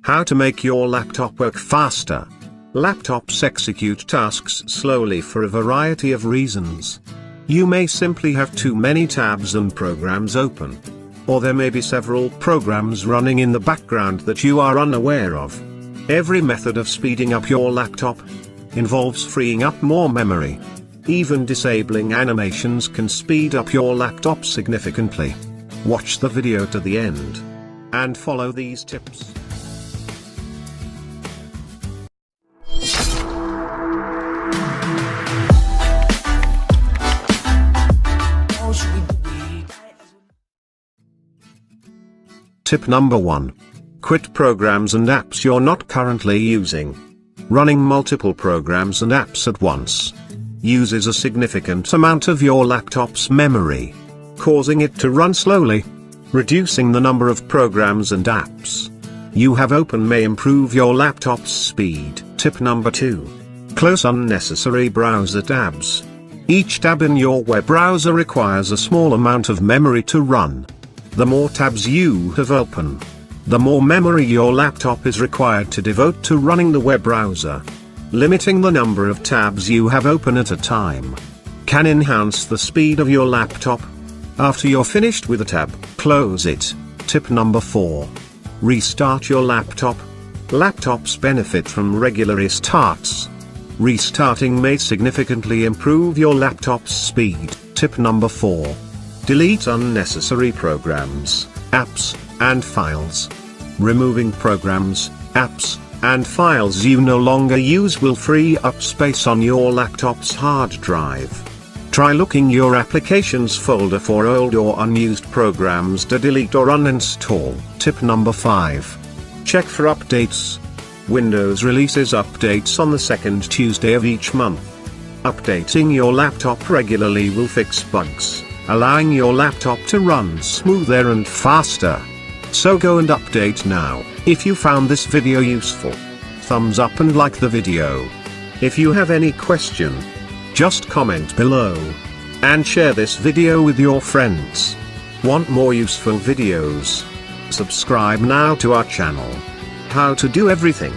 How to make your laptop work faster. Laptops execute tasks slowly for a variety of reasons. You may simply have too many tabs and programs open. Or there may be several programs running in the background that you are unaware of. Every method of speeding up your laptop involves freeing up more memory. Even disabling animations can speed up your laptop significantly. Watch the video to the end and follow these tips. Tip number 1. Quit programs and apps you're not currently using. Running multiple programs and apps at once uses a significant amount of your laptop's memory, causing it to run slowly. Reducing the number of programs and apps you have open may improve your laptop's speed. Tip number 2. Close unnecessary browser tabs. Each tab in your web browser requires a small amount of memory to run. The more tabs you have open, the more memory your laptop is required to devote to running the web browser. Limiting the number of tabs you have open at a time can enhance the speed of your laptop. After you're finished with a tab, close it. Tip number 4. Restart your laptop. Laptops benefit from regular restarts. Restarting may significantly improve your laptop's speed. Tip number 4. Delete unnecessary programs, apps, and files. Removing programs, apps, and files you no longer use will free up space on your laptop's hard drive. Try looking your applications folder for old or unused programs to delete or uninstall. Tip number 5. Check for updates. Windows releases updates on the second Tuesday of each month. Updating your laptop regularly will fix bugs, allowing your laptop to run smoother and faster. So go and update now. If you found this video useful, thumbs up and like the video. If you have any question, just comment below and share this video with your friends. Want more useful videos? Subscribe now to our channel. How to do everything.